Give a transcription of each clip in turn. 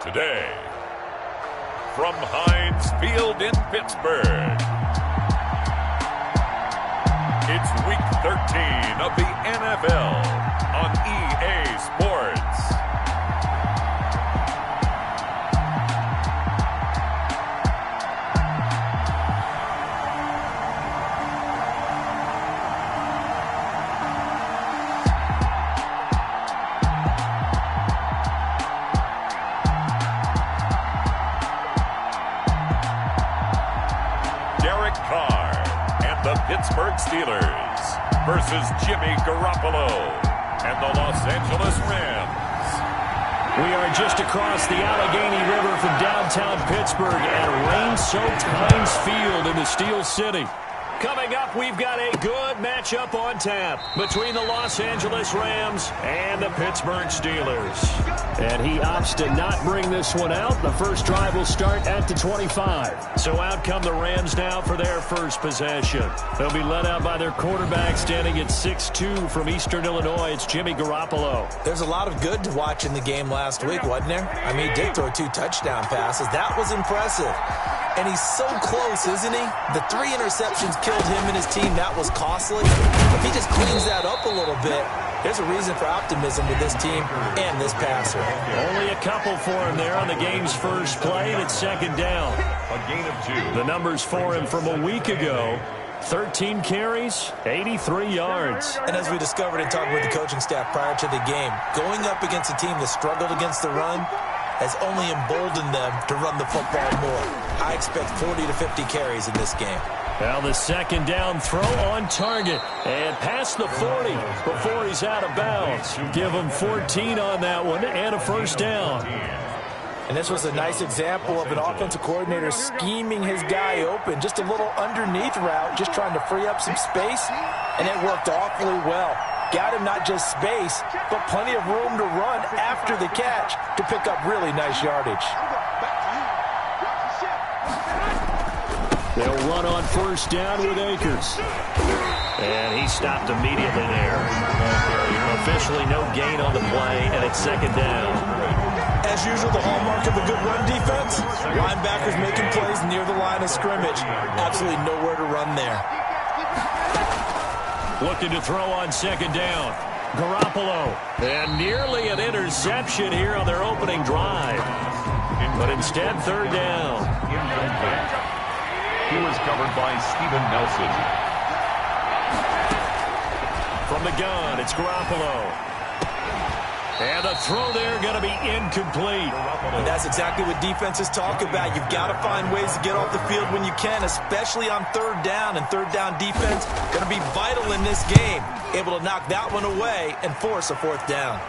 Today, from Heinz Field in Pittsburgh, it's Week 13 of the NFL on EA Sports. Derek Carr and the Pittsburgh Steelers versus Jimmy Garoppolo and the Los Angeles Rams. We are just across the Allegheny River from downtown Pittsburgh at rain-soaked Heinz Field in the Steel City. Coming up, we've got a good matchup on tap between the Los Angeles Rams and the Pittsburgh Steelers. And he opts to not bring this one out. The first drive will start at the 25. So out come the Rams now for their first possession. They'll be led out by their quarterback standing at 6'2" from Eastern Illinois. It's Jimmy Garoppolo. There's a lot of good to watch in the game last week, wasn't there? I mean, he did throw 2 touchdown passes. That was impressive. And he's so close, isn't he? The 3 interceptions killed him and his team. That was costly. If he just cleans that up a little bit, there's a reason for optimism with this team and this passer. Only a couple for him there on the game's first play, and it's second down. A gain of 2. The numbers for him from a week ago: 13 carries, 83 yards. And as we discovered in talking with the coaching staff prior to the game, going up against a team that struggled against the run has only emboldened them to run the football more. I expect 40 to 50 carries in this game. Now the second down throw on target and past the 40 before he's out of bounds. Give him 14 on that one and a first down. And this was a nice example of an offensive coordinator scheming his guy open. Just a little underneath route, just trying to free up some space, and it worked awfully well. Got him not just space, but plenty of room to run after the catch to pick up really nice yardage. They'll run on first down with Akers. And he stopped immediately there. Officially no gain on the play, and it's second down. As usual, the hallmark of a good run defense, linebackers making plays near the line of scrimmage. Absolutely nowhere to run there. Looking to throw on second down. Garoppolo. And nearly an interception here on their opening drive. But instead, third down. He was covered by Steven Nelson. From the gun, it's Garoppolo. And the throw there going to be incomplete. And that's exactly what defenses talk about. You've got to find ways to get off the field when you can, especially on third down. And third down defense going to be vital in this game. Able to knock that one away and force a fourth down.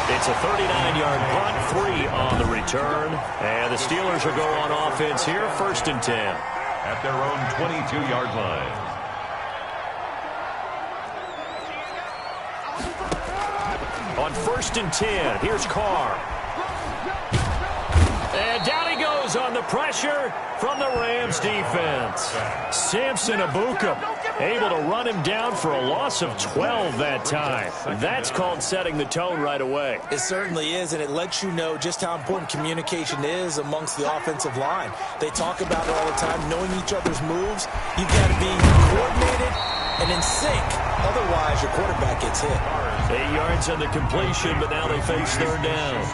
It's a 39-yard punt, 3 on the return. And the Steelers will go on offense here, first and 10. At their own 22-yard line. On first and 10, here's Carr. And down he goes on the pressure from the Rams defense. Samson Ebukam able to run him down for a loss of 12 that time. That's called setting the tone right away. It certainly is, and it lets you know just how important communication is amongst the offensive line. They talk about it all the time, knowing each other's moves. You've got to be coordinated and in sync. Otherwise, your quarterback gets hit. 8 yards on the completion, but now they face third down.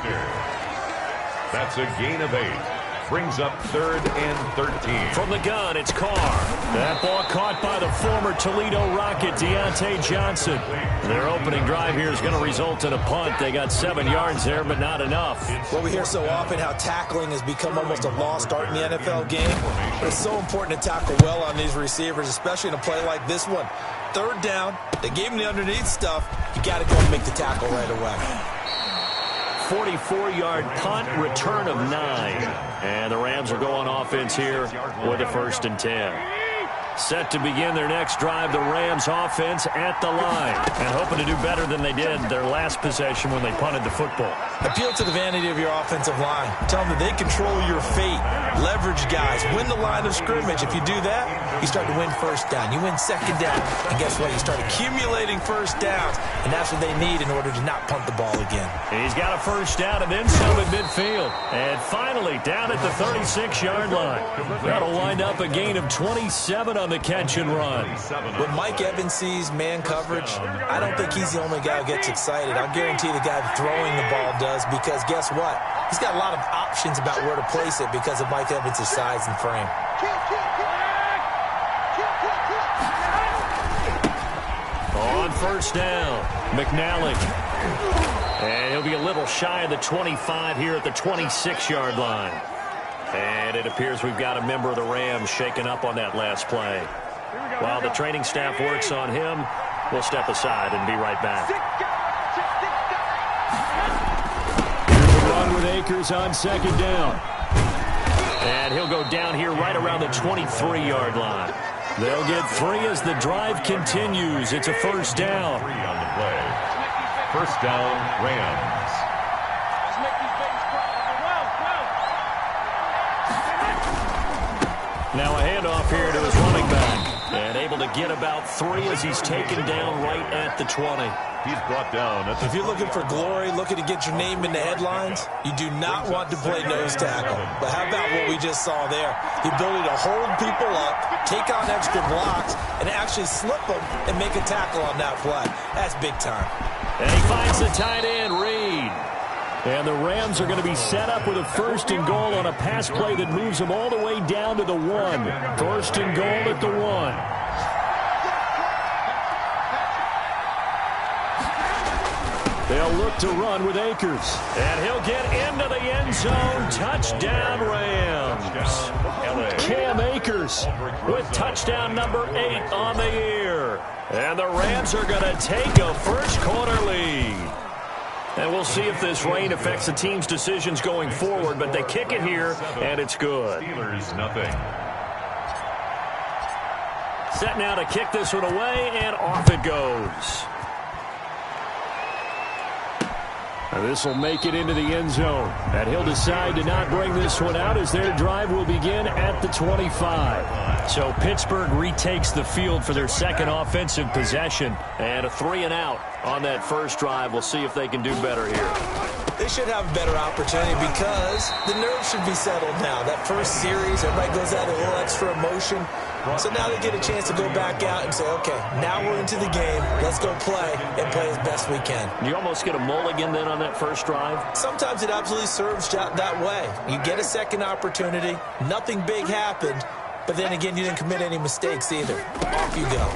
That's a gain of 8. Brings up third and 13. From the gun, it's Carr. That ball caught by the former Toledo Rocket, Deontay Johnson. Their opening drive here is going to result in a punt. They got 7 yards there, but not enough. Well, we hear so often how tackling has become almost a lost art in the NFL game. But it's so important to tackle well on these receivers, especially in a play like this one. Third down, they gave him the underneath stuff. You got to go and make the tackle right away. 44-yard punt, return of 9. And the Rams will go on offense here with a first and 10. Set to begin their next drive, the Rams offense at the line. And hoping to do better than they did their last possession when they punted the football. Appeal to the vanity of your offensive line. Tell them that they control your fate. Leverage guys. Win the line of scrimmage. If you do that, you start to win first down. You win second down. And guess what? You start accumulating first downs, and that's what they need in order to not punt the ball again. He's got a first down and then some at midfield. And finally, down at the 36-yard line. That'll wind up a gain of 27 on the catch and run. When Mike Evans sees man coverage, I don't think he's the only guy who gets excited. I guarantee the guy throwing the ball does, because guess what? He's got a lot of options about where to place it because of Mike Evans' size and frame. On first down, McNally. And he'll be a little shy of the 25 here at the 26-yard line. And it appears we've got a member of the Rams shaken up on that last play. While the training staff works on him, we'll step aside and be right back. Here's a run with Akers on second down. And he'll go down here right around the 23-yard line. They'll get 3 as the drive continues. It's a first down. 3 on the play. First down, Rams. Now a handoff here to his running back. And able to get about 3 as he's taken down right at the 20. He's brought down. If you're looking for glory, looking to get your name in the headlines, you do not want to play nose tackle. But how about what we just saw there? The ability to hold people up, take on extra blocks, and actually slip them and make a tackle on that play. That's big time. And he finds the tight end, Reed. And the Rams are going to be set up with a first and goal on a pass play that moves them all the way down to the 1. First and goal at the 1. They'll look to run with Akers. And he'll get into the end zone. Touchdown, Rams. Cam Akers with touchdown number 8 on the year. And the Rams are going to take a first quarter lead. And we'll see if this rain affects the team's decisions going forward, but they kick it here, and it's good. Steelers, nothing. Set now to kick this one away, and off it goes. And this will make it into the end zone. And he'll decide to not bring this one out as their drive will begin at the 25. So Pittsburgh retakes the field for their second offensive possession. And a 3-and-out on that first drive. We'll see if they can do better here. They should have a better opportunity because the nerves should be settled now. That first series, everybody goes out a little extra emotion. So now they get a chance to go back out and say, okay, now we're into the game. Let's go play and play as best we can. You almost get a mulligan then on that first drive? Sometimes it absolutely serves that way. You get a second opportunity. Nothing big happened. But then again, you didn't commit any mistakes either. Off you go.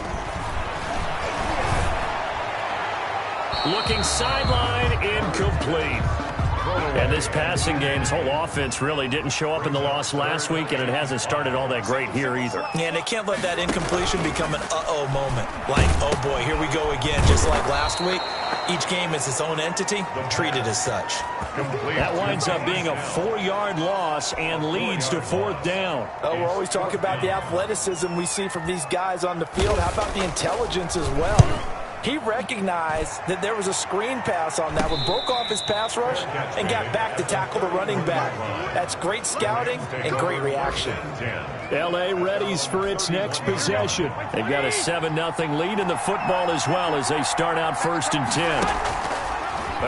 Looking sideline, incomplete. And this passing game, this whole offense really didn't show up in the loss last week, and it hasn't started all that great here either. Yeah, and they can't let that incompletion become an uh-oh moment. Like, oh boy, here we go again, just like last week. Each game is its own entity, treated as such. That winds up being a 4-yard loss and leads to 4th down. Oh, we're always talking about the athleticism we see from these guys on the field. How about the intelligence as well? He recognized that there was a screen pass on that one, broke off his pass rush, and got back to tackle the running back. That's great scouting and great reaction. L.A. readies for its next possession. They've got a 7-0 lead in the football as well as they start out 1st and 10.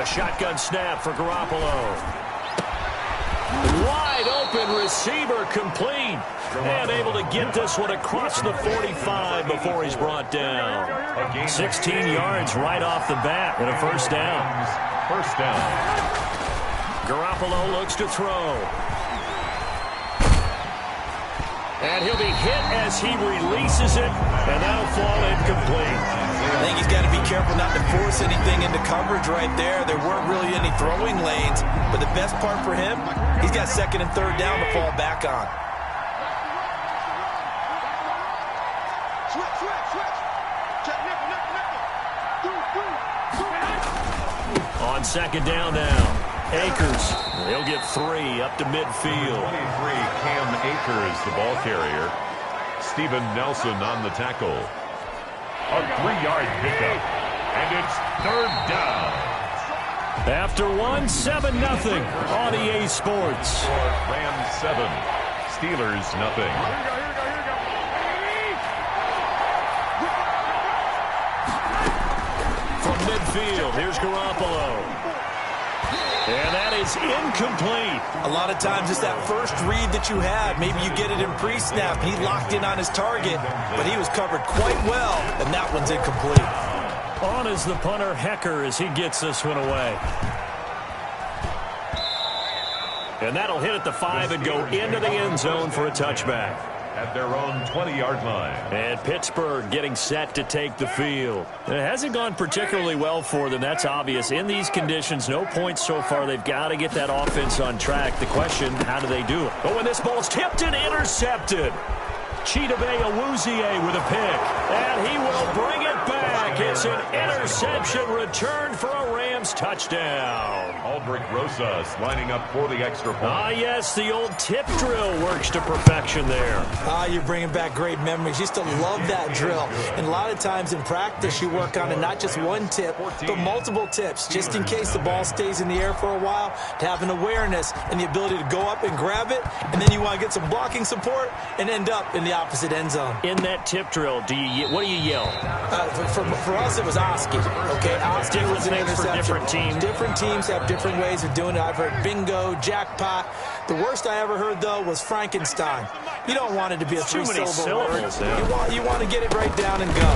A shotgun snap for Garoppolo. Wide open receiver complete. And able to get this one across the 45 before he's brought down. 16 yards right off the bat and a first down. First down. Garoppolo looks to throw. And he'll be hit as he releases it, and that'll fall incomplete. I think he's got to be careful not to force anything into coverage right there. There weren't really any throwing lanes, but the best part for him, he's got 2nd and 3rd down to fall back on. On 2nd down now. Akers, he'll get 3 up to midfield. 23, Cam Akers, the ball carrier. Steven Nelson on the tackle. A 3-yard pickup, and it's 3rd down. After 7-0 on EA Sports. Rams 7, Steelers nothing. midfield. Here's Garoppolo. And that is incomplete. A lot of times it's that first read that you had. Maybe you get it in pre-snap. He locked in on his target, but he was covered quite well, and that one's incomplete. On is the punter, Hecker, as he gets this one away. And that'll hit at the 5 and go into the end zone for a touchback. At their own 20-yard line. And Pittsburgh getting set to take the field. It hasn't gone particularly well for them. That's obvious. In these conditions, no points so far. They've got to get that offense on track. The question, how do they do it? Oh, and this ball's tipped and intercepted. Chidobe Awuzie with a pick. And he will bring it back. It's an interception returned for a Rams touchdown. Aldrich Rosas lining up for the extra point. Ah, yes, the old tip drill works to perfection there. You're bringing back great memories. Used to love that drill. And a lot of times in practice, you work on it, not just one tip, but multiple tips, just in case the ball stays in the air for a while, to have an awareness and the ability to go up and grab it, and then you want to get some blocking support and end up in the opposite end zone. In that tip drill, what do you yell? For us, it was Oski. Okay, Oski was an interception. For different teams. Different teams have different ways of doing it. I've heard bingo, jackpot. The worst I ever heard, though, was Frankenstein. You don't want it to be a three-syllable word. Yeah. You want to get it right down and go.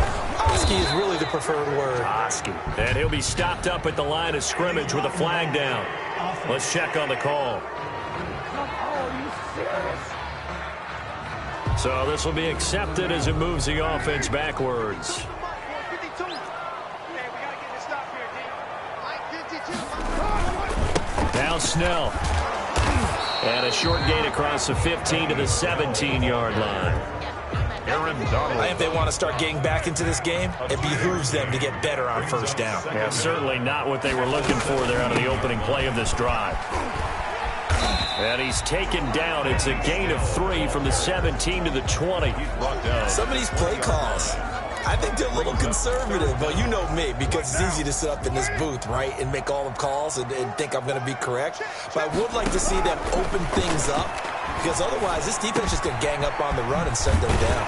Oski is really the preferred word. Oski. And he'll be stopped up at the line of scrimmage with a flag down. Let's check on the call. So this will be accepted as it moves the offense backwards. Now Snell. And a short gain across the 15 to the 17-yard line. Aaron Donald. If they want to start getting back into this game, it behooves them to get better on first down. Yeah, certainly not what they were looking for there out of the opening play of this drive. And he's taken down. It's a gain of 3 from the 17 to the 20. Some of these play calls, I think they're a little conservative. But you know me, because it's easy to sit up in this booth, right, and make all the calls and think I'm going to be correct. But I would like to see them open things up, because otherwise this defense is going to gang up on the run and send them down.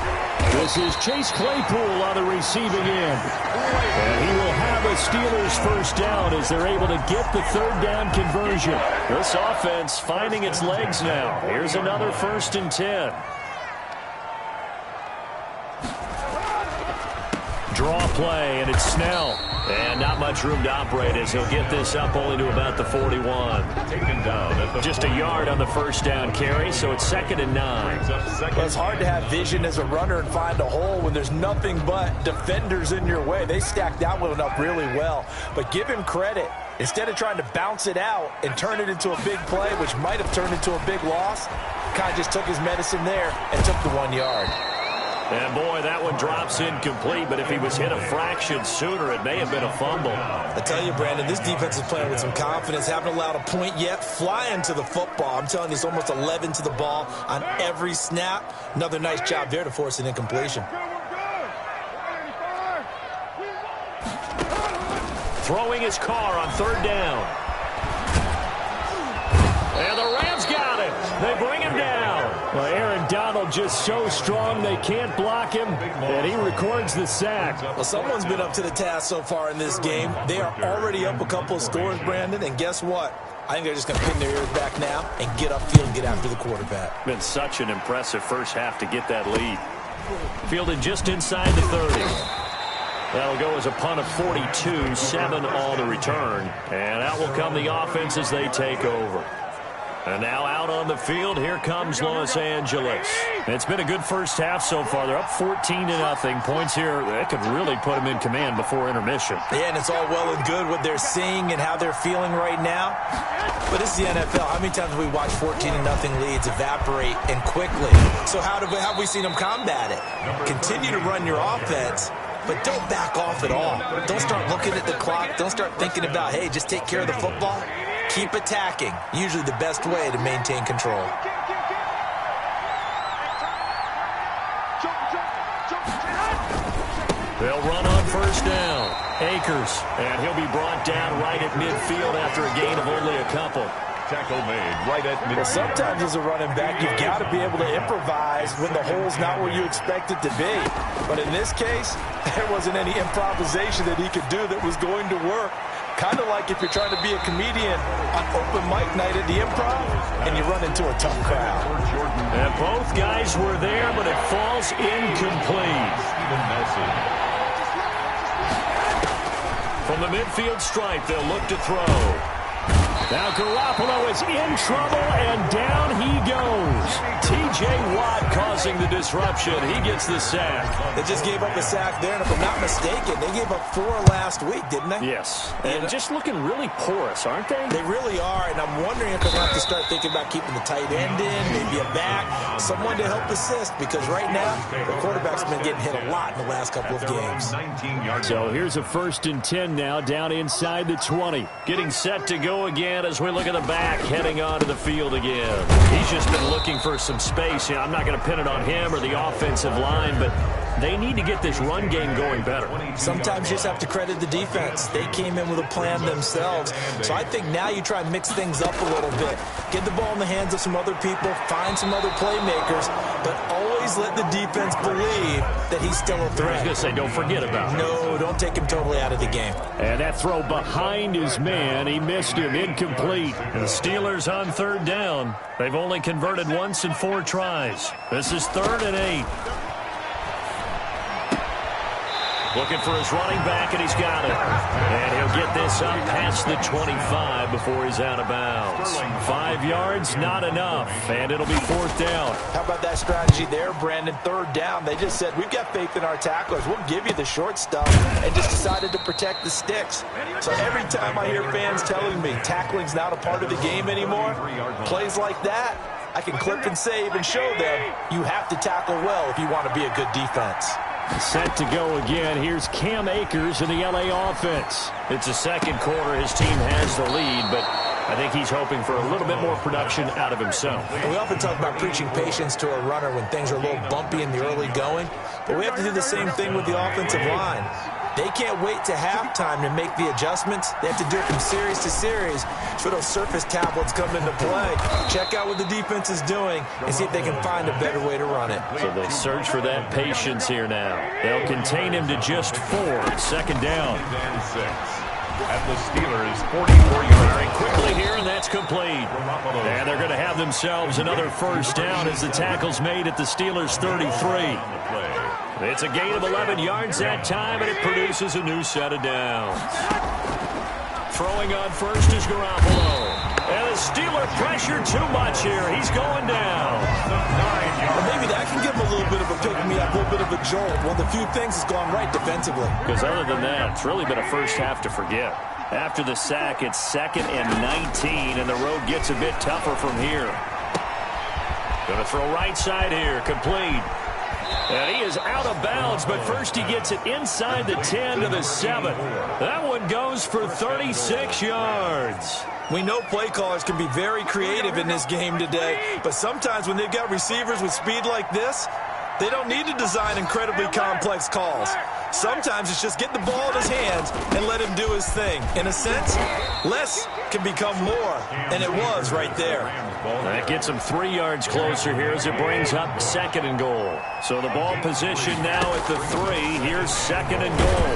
This is Chase Claypool on the receiving end. And he will have a Steelers first down as they're able to get the third down conversion. This offense finding its legs now. Here's another 1st and 10. Draw play, and it's Snell. And not much room to operate as he'll get this up only to about the 41. Taken down at the Just a yard on the first down carry, so it's 2nd and 9. Well, it's hard to have vision as a runner and find a hole when there's nothing but defenders in your way. They stacked that one up really well. But give him credit. Instead of trying to bounce it out and turn it into a big play, which might have turned into a big loss, kind of just took his medicine there and took the 1 yard. And, boy, that one drops incomplete, but if he was hit a fraction sooner, it may have been a fumble. I tell you, Brandon, this defense is playing with some confidence. Haven't allowed a point yet. Flying to the football. I'm telling you, it's almost 11 to the ball on every snap. Another nice job there to force an incompletion. Throwing his car on 3rd down. And the Rams got it. They bring him down. Well, Aaron Donald just so strong they can't block him, and he records the sack. Well, someone's been up to the task so far in this game. They are already up a couple of scores, Brandon, and guess what? I think they're just going to pin their ears back now and get upfield and get after the quarterback. Been such an impressive first half to get that lead. Fielded just inside the 30. That'll go as a punt of 42, 7 on the return. And out will come the offense as they take over. And now out on the field, here comes Los Angeles. It's been a good first half so far. They're up 14-0. Points here, that could really put them in command before intermission. Yeah, and it's all well and good what they're seeing and how they're feeling right now. But it's the NFL. How many times have we watched 14-0 leads evaporate and quickly? So how have we seen them combat it? Continue to run your offense, but don't back off at all. Don't start looking at the clock. Don't start thinking about, hey, just take care of the football. Keep attacking. Usually the best way to maintain control. They'll run on first down. Akers, and he'll be brought down right at midfield after a gain of only a couple. Tackle made right at midfield. Well, sometimes as a running back, you've got to be able to improvise when the hole's not where you expect it to be. But in this case, there wasn't any improvisation that he could do that was going to work. Kind of like if you're trying to be a comedian on open mic night at the Improv and you run into a tough crowd. And both guys were there, but it falls incomplete. Steven Nelson. From the midfield stripe, they'll look to throw. Now Garoppolo is in trouble, and down he goes. T.J. Watt causing the disruption. He gets the sack. They just gave up a sack there, and if I'm not mistaken, they gave up 4 last week, didn't they? Yes. And just looking really porous, aren't they? They really are, and I'm wondering if they're going to have to start thinking about keeping the tight end in, maybe a back, someone to help assist, because right now, the quarterback's been getting hit a lot in the last couple of games. 19 yards. So here's a 1st and 10 now, down inside the 20. Getting set to go again as we look at the back, heading onto the field again. He's just been looking for some space. I'm not going to pin it on him or the offensive line, but they need to get this run game going better. Sometimes you just have to credit the defense. They came in with a plan themselves. So I think now you try and mix things up a little bit. Get the ball in the hands of some other people, find some other playmakers, but always let the defense believe that he's still a threat. I was going to say, don't forget about him. No, don't take him totally out of the game. And that throw behind his man, he missed him, incomplete. And the Steelers on 3rd down. They've only converted once in 4 tries. This is 3rd and 8. Looking for his running back, and he's got it. And he'll get this up past the 25 before he's out of bounds. 5 yards, not enough, and it'll be 4th down. How about that strategy there, Brandon? 3rd down. They just said, we've got faith in our tacklers. We'll give you the short stuff, and just decided to protect the sticks. So every time I hear fans telling me tackling's not a part of the game anymore, plays like that, I can clip and save and show them you have to tackle well if you want to be a good defense. Set to go again. Here's Cam Akers in the LA offense. It's the 2nd quarter. His team has the lead, but I think he's hoping for a little bit more production out of himself. We often talk about preaching patience to a runner when things are a little bumpy in the early going, but we have to do the same thing with the offensive line. They can't wait to halftime to make the adjustments. They have to do it from series to series for those surface tablets come into play. Check out what the defense is doing and see if they can find a better way to run it. So they search for that patience here now. They'll contain him to just 4. 2nd down. And 6. At the Steelers' 44-yard line. Quickly here, and that's complete. And they're going to have themselves another 1st down as the tackle's made at the Steelers' 33. It's a gain of 11 yards that time, and it produces a new set of downs. Throwing on first is Garoppolo. And the Steeler pressure too much here. He's going down. Well, maybe that can give him a little bit of a pick-me-up, a little bit of a jolt. One of the few things that's gone right defensively. Because other than that, it's really been a first half to forget. After the sack, it's 2nd and 19, and the road gets a bit tougher from here. Going to throw right side here, complete. And he is out of bounds, but first he gets it inside the 10 to the 7. That one goes for 36 yards. We know play callers can be very creative in this game today, but sometimes when they've got receivers with speed like this, they don't need to design incredibly complex calls. Sometimes it's just get the ball in his hands and let him do his thing. In a sense, less can become more, and it was right there. That gets him 3 yards closer here as it brings up 2nd and goal. So the ball position now at the 3. Here's 2nd and goal.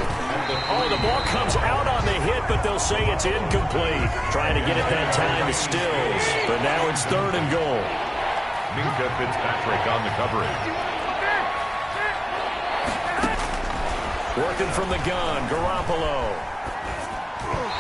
Oh, the ball comes out on the hit, but they'll say it's incomplete. Trying to get it that time to Stills, but now it's 3rd and goal. Minkah Fitzpatrick on the coverage. Working from the gun, Garoppolo.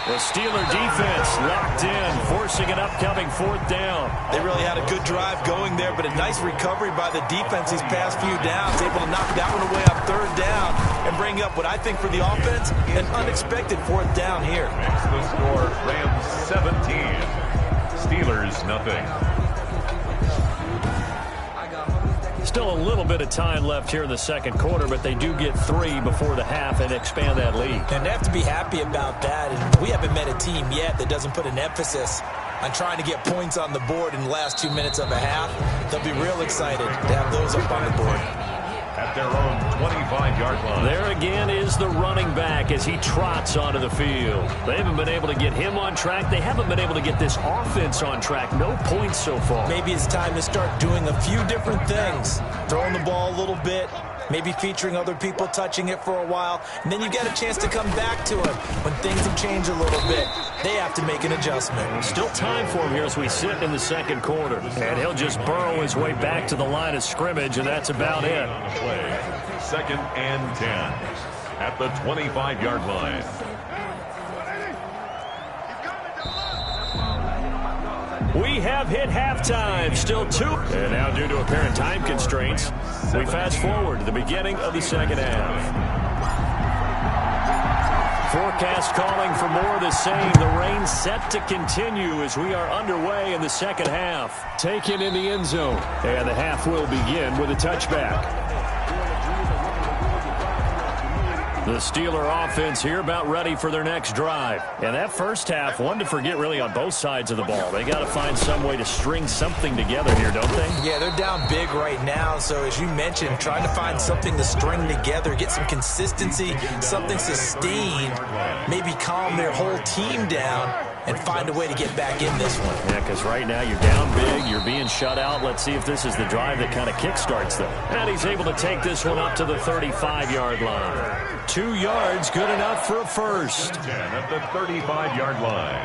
The Steeler defense locked in, forcing an upcoming 4th down. They really had a good drive going there, but a nice recovery by the defense these past few downs, able to knock that one away on 3rd down and bring up what I think for the offense, an unexpected 4th down here. Next, the score, Rams 17, Steelers nothing. Still a little bit of time left here in the 2nd quarter, but they do get 3 before the half and expand that lead. And they have to be happy about that. And we haven't met a team yet that doesn't put an emphasis on trying to get points on the board in the last 2 minutes of a half. They'll be real excited to have those up on the board. At at their own 25-yard line. There again is the running back as he trots onto the field. They haven't been able to get him on track. They haven't been able to get this offense on track. No points so far. Maybe it's time to start doing a few different things. Throwing the ball a little bit, maybe featuring other people touching it for a while, and then you get a chance to come back to it when things have changed a little bit. They have to make an adjustment. Still time for him here as we sit in the second quarter. And he'll just burrow his way back to the line of scrimmage, and that's about it. Play. 2nd and 10 at the 25-yard line. We have hit halftime. Still 2. And now due to apparent time constraints, we fast forward to the beginning of the second half. Forecast calling for more of the same. The rain set to continue as we are underway in the second half. Taken in the end zone. And the half will begin with a touchback. The Steeler offense here about ready for their next drive. And that first half, one to forget really on both sides of the ball. They got to find some way to string something together here, don't they? Yeah, they're down big right now. So as you mentioned, trying to find something to string together, get some consistency, something sustained, maybe calm their whole team down and find a way to get back in this one. Yeah, because right now you're down big, you're being shut out. Let's see if this is the drive that kind of kickstarts them. And he's able to take this one up to the 35-yard line. 2 yards, good enough for a first. 10 at the 35-yard line.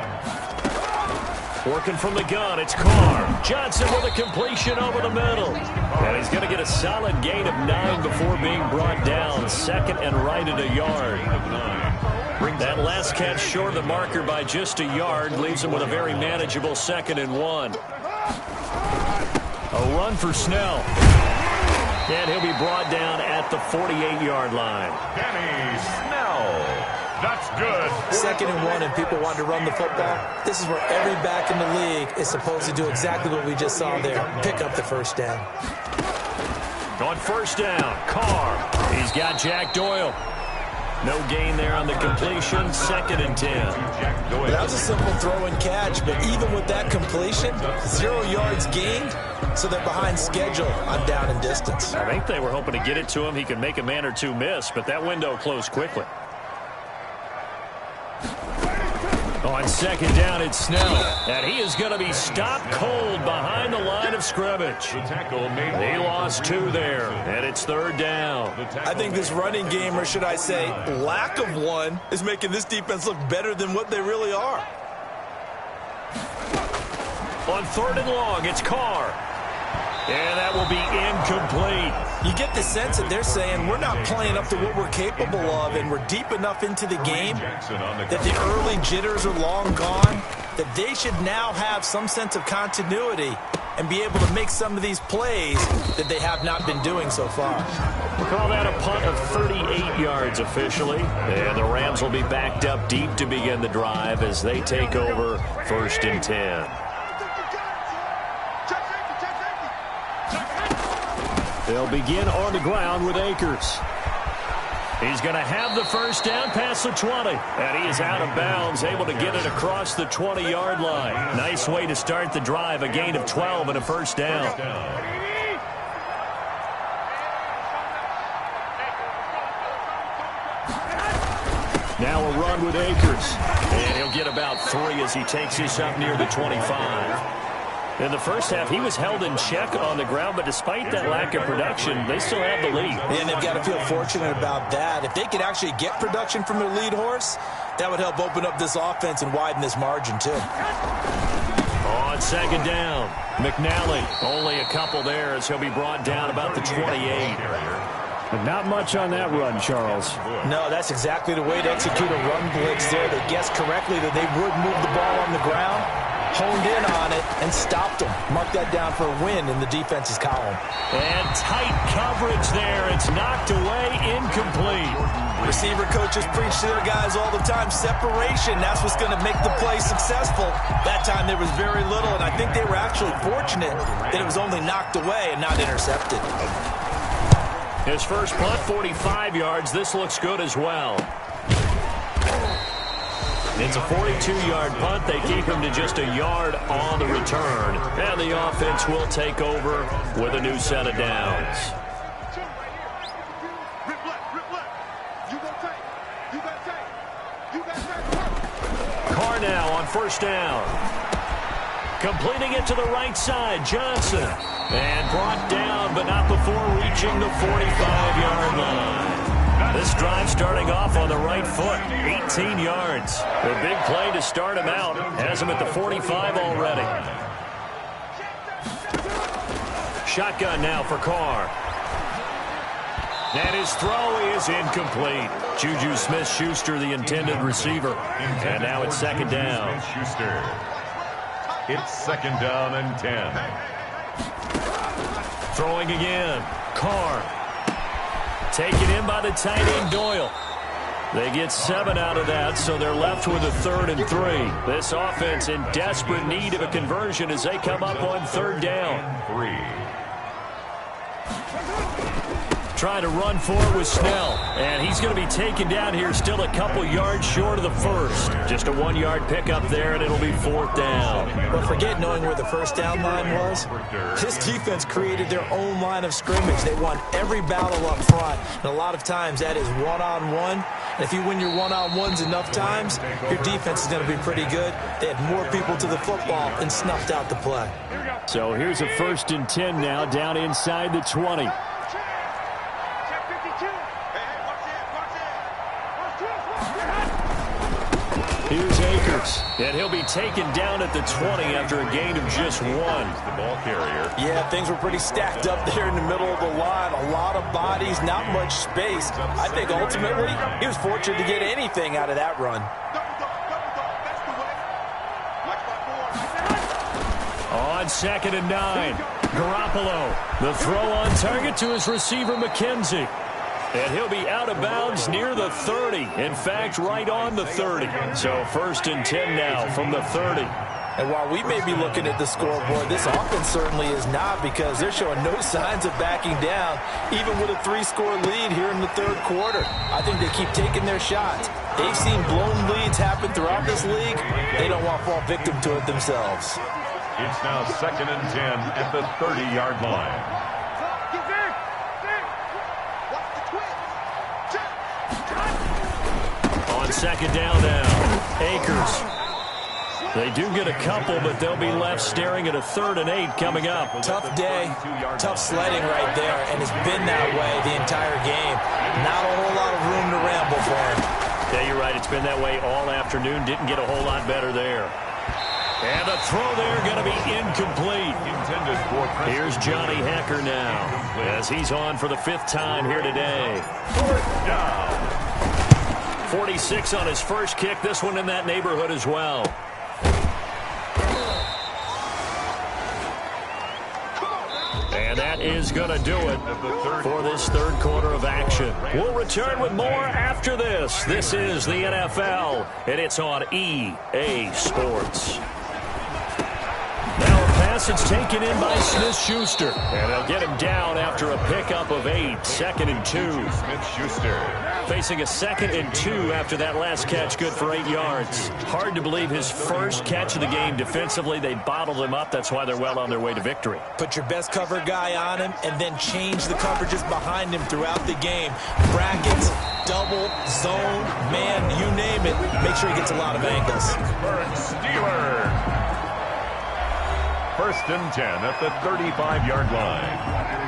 Working from the gun, it's Carr. Johnson with a completion over the middle. And he's going to get a solid gain of 9 before being brought down. 2nd and right at a yard. That last catch short of the marker by just a yard leaves him with a very manageable 2nd and 1. A run for Snell. And he'll be brought down at the 48-yard line. Danny Snell. That's good. 2nd and 1 and people want to run the football. This is where every back in the league is supposed to do exactly what we just saw there. Pick up the first down. On first down, Carr. He's got Jack Doyle. No gain there on the completion. 2nd and 10. That was a simple throw and catch, but even with that completion, 0 yards gained, so they're behind schedule on down and distance. I think they were hoping to get it to him. He could make a man or two miss, but that window closed quickly. On 2nd down, it's Snell. And he is going to be stopped cold behind the line of scrimmage. He lost 2 there, and it's 3rd down. I think this running game, or should I say lack of one, is making this defense look better than what they really are. On 3rd and long, it's Carr. And that will be incomplete. You get the sense that they're saying we're not playing up to what we're capable of, and we're deep enough into the game that the early jitters are long gone, that they should now have some sense of continuity and be able to make some of these plays that they have not been doing so far. We'll call that a punt of 38 yards officially. And the Rams will be backed up deep to begin the drive as they take over 1st and 10. They'll begin on the ground with Akers. He's going to have the first down past the 20. And he is out of bounds, able to get it across the 20-yard line. Nice way to start the drive, a gain of 12 and a first down. Now a run with Akers. And he'll get about 3 as he takes this up near the 25. In the first half, he was held in check on the ground, but despite that lack of production, they still have the lead. And they've got to feel fortunate about that. If they could actually get production from their lead horse, that would help open up this offense and widen this margin, too. On 2nd down, McNally. Only a couple there as he'll be brought down about the 28. But not much on that run, Charles. No, that's exactly the way to execute a run blitz there. They guessed correctly that they would move the ball on the ground, honed in on it, and stopped them. Mark that down for a win in the defense's column. And tight coverage there. It's knocked away, incomplete. Receiver coaches preach to their guys all the time. Separation, that's what's going to make the play successful. That time there was very little, and I think they were actually fortunate that it was only knocked away and not intercepted. His first punt, 45 yards. This looks good as well. It's a 42-yard punt. They keep him to just a yard on the return. And the offense will take over with a new set of downs. now on first down. Completing it to the right side, Johnson. And brought down, but not before reaching the 45-yard line. This drive starting off on the right foot, 18 yards. The big play to start him out has him at the 45 already. Shotgun now for Carr. And his throw is incomplete. Juju Smith-Schuster, the intended receiver. And now it's second down. Schuster. It's second down and 10. Throwing again. Carr. Taken in by the tight end Doyle. They get 7 out of that, so they're left with a 3rd and 3. This offense in desperate need of a conversion as they come up on 3rd down. 3. Trying to run forward with Snell. And he's going to be taken down here still a couple yards short of the first. Just a 1-yard pickup there, and it'll be 4th down. But forget knowing where the first down line was. This defense created their own line of scrimmage. They won every battle up front. And a lot of times that is one-on-one. And if you win your one-on-ones enough times, your defense is going to be pretty good. They had more people to the football and snuffed out the play. So here's a 1st and 10 now down inside the 20. Here's Akers, and he'll be taken down at the 20 after a gain of just 1. The ball carrier. Yeah, things were pretty stacked up there in the middle of the line. A lot of bodies, not much space. I think ultimately he was fortunate to get anything out of that run. On 2nd and 9, Garoppolo. The throw on target to his receiver, McKenzie. And he'll be out of bounds near the 30. In fact, right on the 30. So 1st and 10 now from the 30. And while we may be looking at the scoreboard, this offense certainly is not, because they're showing no signs of backing down, even with a 3-score lead here in the 3rd quarter. I think they keep taking their shots. They've seen blown leads happen throughout this league. They don't want to fall victim to it themselves. It's now 2nd and 10 at the 30-yard line. On 2nd down now, Akers. They do get a couple, but they'll be left staring at a 3rd and 8 coming up. Tough day, tough sledding right there, and it's been that way the entire game. Not a whole lot of room to ramble for him. Yeah, you're right. It's been that way all afternoon. Didn't get a whole lot better there. And the throw there going to be incomplete. Intended for Here's Johnny Hekker now, as he's on for the 5th time here today. 4th down. 46 on his first kick. This one in that neighborhood as well. And that is going to do it for this 3rd quarter of action. We'll return with more after this. This is the NFL, and it's on EA Sports. Now a pass that's taken in by Smith-Schuster. And they'll get him down after a pickup of 8. 2nd and 2. Smith-Schuster. Facing a 2nd and 2 after that last catch, good for 8 yards. Hard to believe his first catch of the game. Defensively, they bottled him up. That's why they're well on their way to victory. Put your best cover guy on him and then change the coverages behind him throughout the game. Brackets, double, zone, man, you name it. Make sure he gets a lot of angles. Steelers. 1st and 10 at the 35-yard line.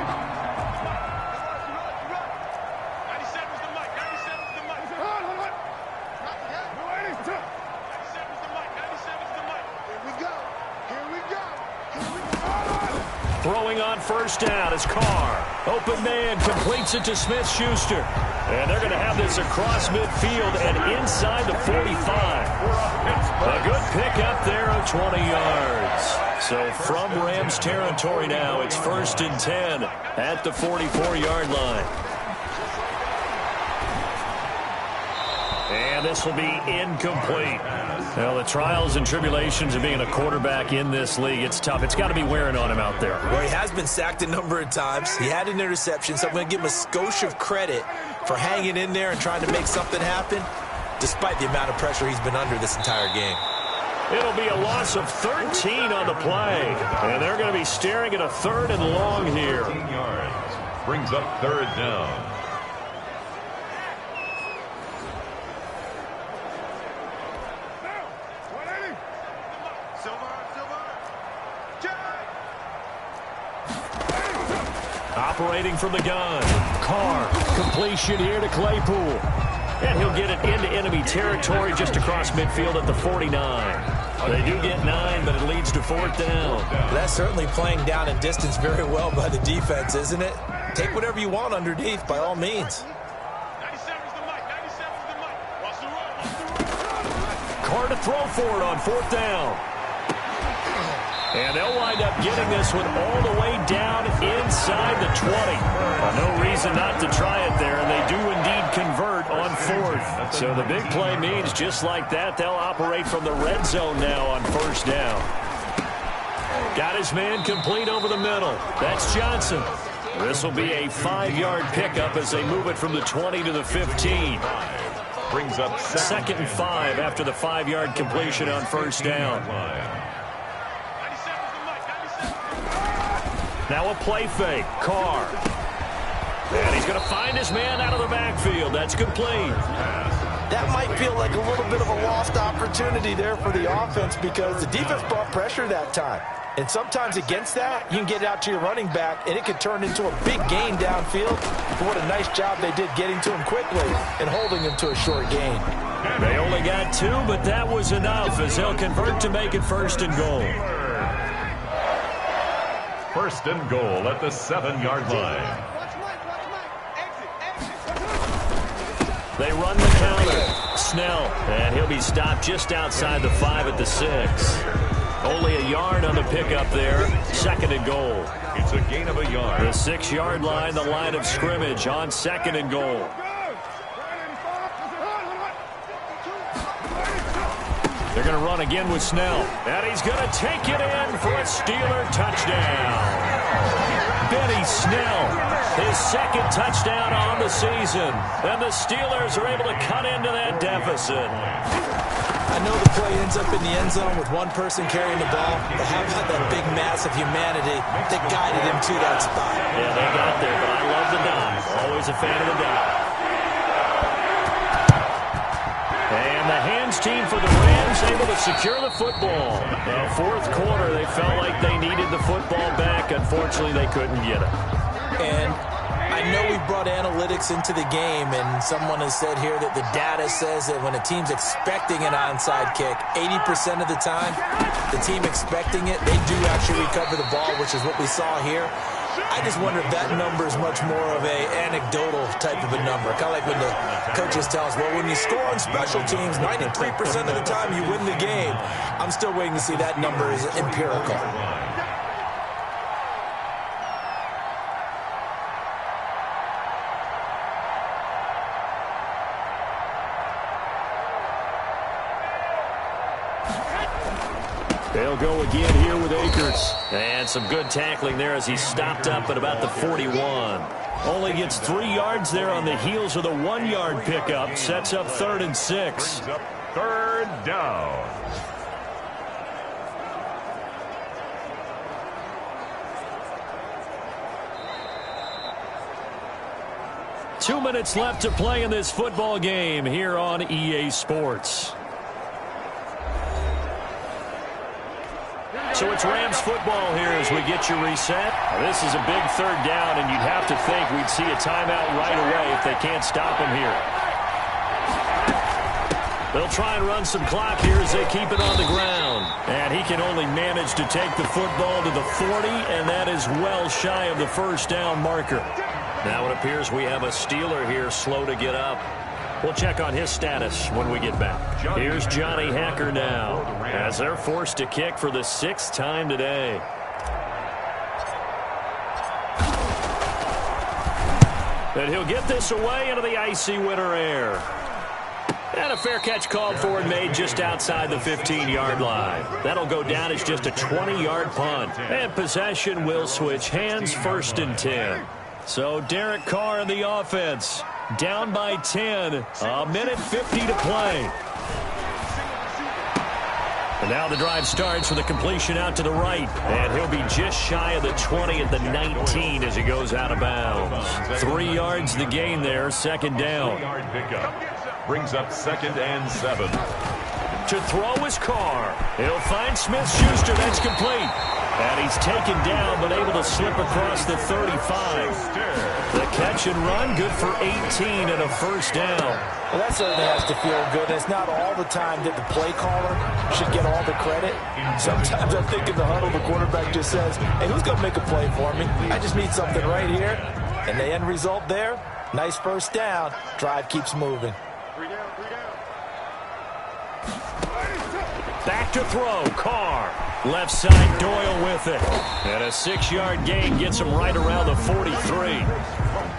Throwing on 1st down is Carr. Open man completes it to Smith-Schuster. And they're going to have this across midfield and inside the 45. A good pickup there of 20 yards. So from Rams territory now, it's 1st and 10 at the 44-yard line. And this will be incomplete. Well, the trials and tribulations of being a quarterback in this league, it's tough. It's got to be wearing on him out there. Well, he has been sacked a number of times. He had an interception, so I'm going to give him a skosh of credit for hanging in there and trying to make something happen, despite the amount of pressure he's been under this entire game. It'll be a loss of 13 on the play. And they're going to be staring at a 3rd and long here. 15 yards. Brings up 3rd down. operating from the gun. Carr, completion here to Claypool. And he'll get it into enemy territory just across midfield at the 49. They do get 9, but it leads to 4th down. That's certainly playing down and distance very well by the defense, isn't it? Take whatever you want underneath, by all means. Carr to throw for it on 4th down. And they'll wind up getting this one all the way down inside the 20. No reason not to try it there, and they do indeed convert on 4th. So the big play means just like that, they'll operate from the red zone now on 1st down. Got his man complete over the middle. That's Johnson. This will be a 5-yard pickup as they move it from the 20 to the 15. Brings up 2nd and 5 after the 5-yard completion on 1st down. Now a play fake. Carr. And he's going to find his man out of the backfield. That's complete. That might feel like a little bit of a lost opportunity there for the offense because the defense brought pressure that time. And sometimes against that, you can get it out to your running back, and it could turn into a big gain downfield. But what a nice job they did getting to him quickly and holding him to a short gain. They only got 2, but that was enough as they'll convert to make it 1st and goal. 1st and goal at the 7-yard line. They run the counter. Snell, and he'll be stopped just outside the 5 at the 6. Only a yard on the pickup there. 2nd and goal. It's a gain of a yard. The 6-yard line, the line of scrimmage on 2nd and goal. They're going to run again with Snell. And he's going to take it in for a Steeler touchdown. Benny Snell, his 2nd touchdown on the season. And the Steelers are able to cut into that deficit. I know the play ends up in the end zone with one person carrying the ball, but how about that big mass of humanity that guided him to that spot? Yeah, they got there, but I love the dive. Always a fan of the dive. And the hands team for the Rams able to secure the football. Now, 4th quarter, they felt like they needed the football back. Unfortunately, they couldn't get it. And I know we brought analytics into the game, and someone has said here that the data says that when a team's expecting an onside kick, 80% of the time, the team expecting it, they do actually recover the ball, which is what we saw here. I just wonder if that number is much more of a anecdotal type of a number. Kind of like when the coaches tell us, well, when you score on special teams, 93% of the time you win the game. I'm still waiting to see that number is empirical. They'll go again here with Akers. And some good tackling there as he stopped up at about the 41. Only gets 3 yards there on the heels of the 1-yard pickup. Sets up 3rd and 6. 3rd down. Two minutes left to play in this football game here on EA Sports. So it's Rams football here as we get you reset. This is a big 3rd down, and you'd have to think we'd see a timeout right away if they can't stop him here. They'll try and run some clock here as they keep it on the ground. And he can only manage to take the football to the 40, and that is well shy of the 1st down marker. Now it appears we have a Steeler here slow to get up. We'll check on his status when we get back. Here's Johnny Hacker now as they're forced to kick for the 6th time today. And he'll get this away into the icy winter air. And a fair catch called for and made just outside the 15-yard line. That'll go down as just a 20-yard punt. And possession will switch hands, 1st and 10. So Derek Carr in the offense. Down by 10. A minute 50 to play. And now the drive starts with a completion out to the right. And he'll be just shy of the 20 at the 19 as he goes out of bounds. 3 yards the gain there, 2nd down. Brings up 2nd and 7. To throw is Carr. He'll find Smith-Schuster. That's complete. And he's taken down, but able to slip across the 35. The catch and run, good for 18 and a first down. Well, that certainly has to feel good. It's not all the time that the play caller should get all the credit. Sometimes I think in the huddle, the quarterback just says, hey, who's going to make a play for me? I just need something right here. And the end result there, nice first down. Drive keeps moving. Back to throw, Carr. Left side, Doyle with it. And a 6-yard gain gets him right around the 43.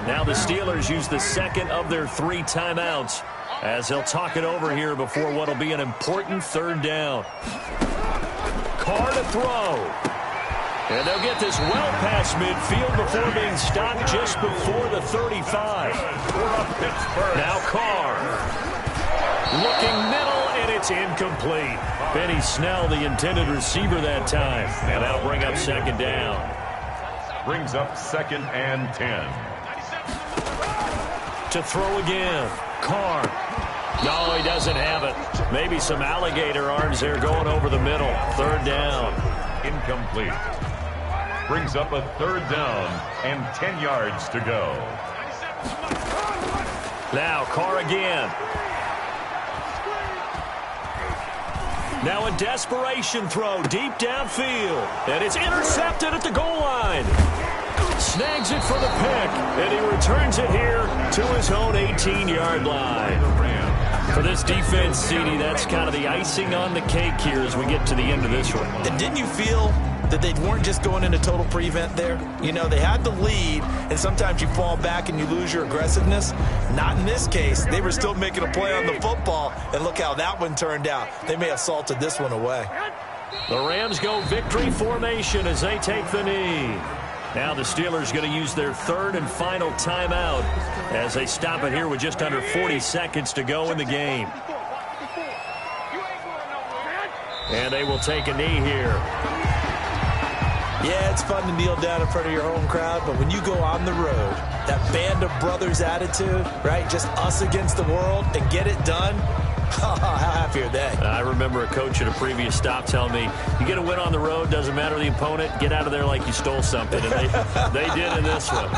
Now the Steelers use the second of their 3 timeouts as they'll talk it over here before what will be an important third down. Carr to throw. And they'll get this well past midfield before being stopped just before the 35. Now Carr. Looking middle, and it's incomplete. Benny Snell, the intended receiver that time. And that'll bring up second down. Brings up second and 10. To throw again. Carr. No, he doesn't have it. Maybe some alligator arms there going over the middle. Third down. Incomplete. Brings up a third down and 10 yards to go. Now Carr again. Now a desperation throw deep downfield. And it's intercepted at the goal line. Snags it for the pick. And he returns it here to his own 18-yard line. For this defense, CD, that's kind of the icing on the cake here as we get to the end of this one. And didn't you feel that they weren't just going into total prevent there? You know, they had the lead, and sometimes you fall back and you lose your aggressiveness. Not in this case. They were still making a play on the football, and look how that one turned out. They may have salted this one away. The Rams go victory formation as they take the knee. Now the Steelers going to use their third and final timeout as they stop it here with just under 40 seconds to go in the game. And they will take a knee here. Yeah, it's fun to kneel down in front of your home crowd, but when you go on the road, that band of brothers attitude, right, just us against the world, and get it done, how happy are they? I remember a coach at a previous stop telling me, you get a win on the road, doesn't matter the opponent, get out of there like you stole something, and they did in this one.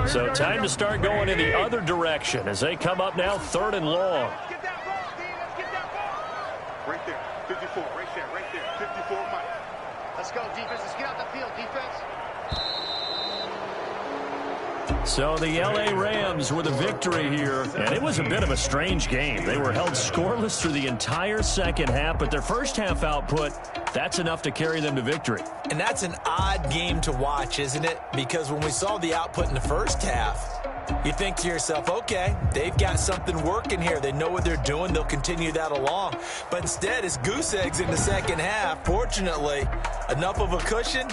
So time to start going in the other direction as they come up now third and long. Get that ball, Steve. Let's get that ball. Right there. 54. Right there. 54, Mike. Let's go, defense. Let's get out the field, defense. So the L.A. Rams with a victory here, and it was a bit of a strange game. They were held scoreless through the entire second half, but their first half output, that's enough to carry them to victory. And that's an odd game to watch, isn't it? Because when we saw the output in the first half, you think to yourself, okay, they've got something working here. They know what they're doing. They'll continue that along. But instead, it's goose eggs in the second half. Fortunately, enough of a cushion